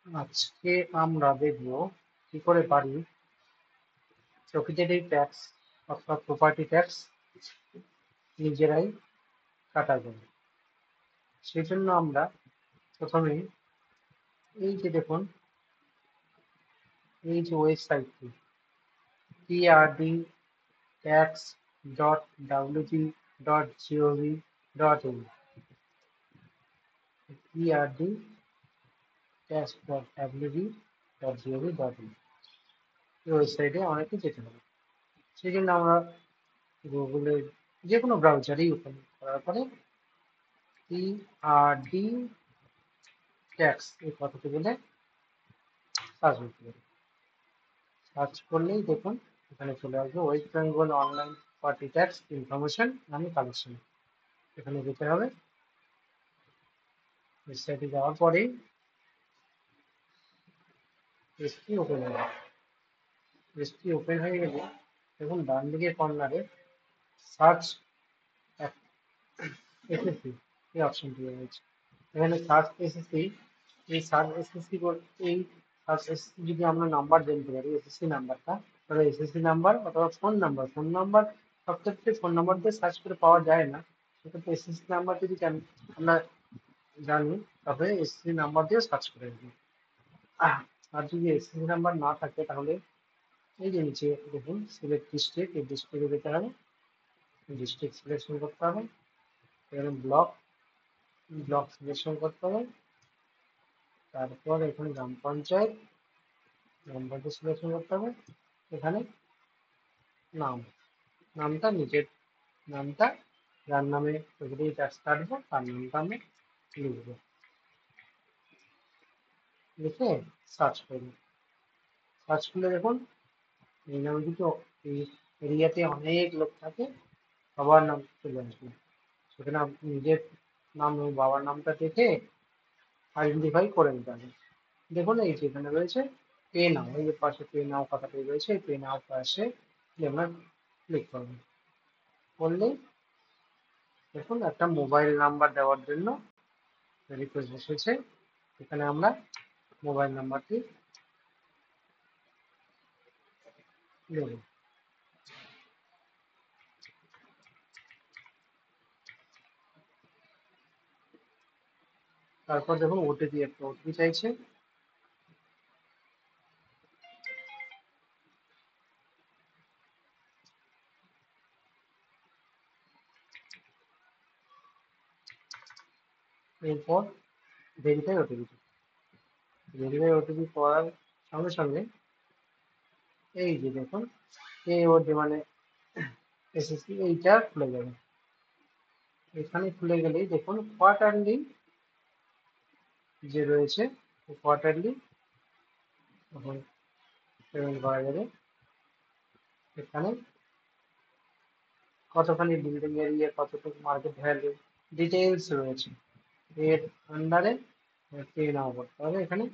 আজকে আমরা দেখব কি করে পারি প্রকৃতির ট্যাক্স অর্থাৎ প্রপার্টি ট্যাক্স নিজেরাই কাটা যায়। সেই জন্য আমরা প্রথমে এই যে দেখুন, এই যে ওয়েবসাইটটি PRD tax.wg.gov.in, PRD tax.wg.gov.in, এই ওয়েবসাইটে আমাদেরকে যেতে হবে। সেই জন্য আমরা গুগলের যে কোনো ব্রাউজারই ওপেন করার পরে PRD ট্যাক্স এই কথাটি বলে সার্চ করতে পারি। সার্চ করলেই দেখুন এখানে চলে আসবে West Bengal online party tax information and collection. এখানে যেতে হবে। ওয়েবসাইটে যাওয়ার পরেই পেজটি ওপেন হবে। পেজটি ওপেন হয়ে গেলে দেখুন ডান দিকে কর্নারে সার্চ এসএসসি এই অপশনটি রয়েছে। এখানে সার্চ এসএসসি, এই সার্চ এসএসসি এই সার্চ এসএসসি যদি আমরা নাম্বার জানতে পারি এসএসসি নাম্বারটা, তাহলে এসএসসি নাম্বার অথবা ফোন নাম্বার সব ক্ষেত্রে ফোন নাম্বার দিয়ে সার্চ করে পাওয়া যায় না। সেক্ষেত্রে এসএসসি নাম্বার যদি আমরা জানি তবে এসএসসি নাম্বার দিয়ে সার্চ করে দিই। আর যদি এসএসসি নাম্বার না থাকে তাহলে এই যে নিচে দেখুন সিলেক্ট ডিস্ট্রিক্ট, এই ডিস্ট্রিক্টে যেতে হবে। ডিস্ট্রিক্ট সিলেকশন করতে হবে। এখানে ব্লক ব্লক সিলেকশন করতে হবে। তারপর এখানে গ্রাম পঞ্চায়েত সিলেকশন করতে হবে। এখানে নাম, নামটা নিজের নামটা যার নামে প্রকৃতি ট্যাক্স কাটবো তার নামটা আমি লিখবো। লিখে সার্চ করবো। সার্চ করলে দেখুন এই নামে কিন্তু এই এরিয়াতে অনেক লোক থাকে, সবার নাম চলে আসবে। সেখানে আপনি নিজের নাম এবং বাবার নামটা দেখে আইডেন্টিফাই করে নিতে হবে। দেখুন এই যে এখানে রয়েছে পে নাও, এই যে পাশে পে নাও কথাটি রয়েছে, পে নাও পাশে আমরা ক্লিক করবো। করলেই দেখুন একটা মোবাইল নাম্বার দেওয়ার জন্য রিকোয়েস্ট এসেছে। এখানে আমরা মোবাইল নাম্বারটি দেব। তারপর দেখুন ওটিপি, একটা ওটিপি চাইছে। এরপর ভেরিফাই ওটিপি করার সঙ্গে সঙ্গে এই যে দেখুন এই ওটি মানে এসএসসি এইটা খুলে যাবে। এখানে খুলে গেলেই দেখুন কোয়ার্টারলি যে রয়েছে কোয়ার্টারলি তখন পেমেন্ট করা যাবে। এখানে কতখানি বিল্ডিং এরিয়া, কতটুকু মার্কেট ভ্যালু ডিটেইলস রয়েছে। এর আন্ডারে পে নাও করতে হবে। এখানে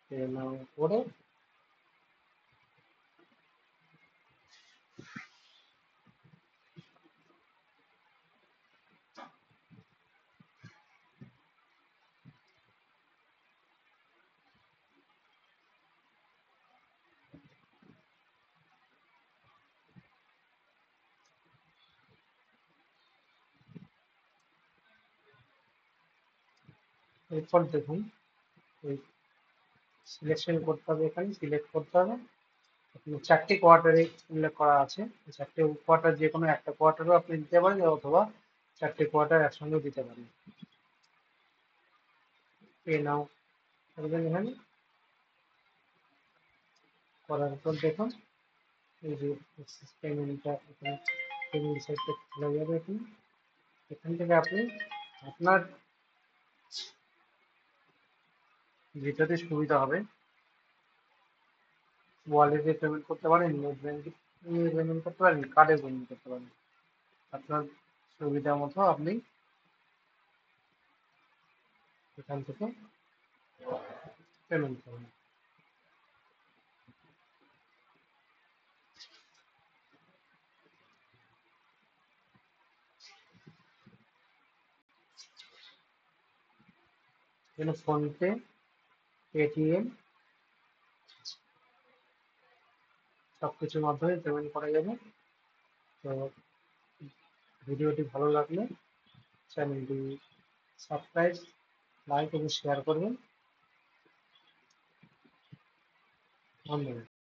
পে নাও করে এরপর দেখুন এই সিলেকশন করতে হবে। এখানে সিলেক্ট করতে হবে। এখানে 4টি কোয়ার্টারে উল্লেখ করা আছে। 4টে কোয়ার্টার যে কোনো একটা কোয়ার্টারও আপনি দিতে পারেন অথবা 4টে কোয়ার্টার একসঙ্গে দিতে পারেন। পে নাও করবেন এখানে। করার পর দেখুন এই যে পেমেন্টটা এখানে পেমেন্ট সাইটটা খোলা যাবে। এখানে এখান থেকে আপনি আপনার যেটাতে সুবিধা হবে ওয়ালেটে পেমেন্ট করতে পারেন, নেট ব্যাংকিং পেমেন্ট করতে পারেন, কার্ডে পেমেন্ট করতে পারেন। আপনার সুবিধা মতো আপনি এখান থেকে পেমেন্ট করুন। এখানে ফোনপে পেটিএম সবকিছুর মাধ্যমে পেমেন্ট করা যাবে। তো ভিডিওটি ভালো লাগলে চ্যানেলটি সাবস্ক্রাইব, লাইক এবং শেয়ার করবেন। ধন্যবাদ।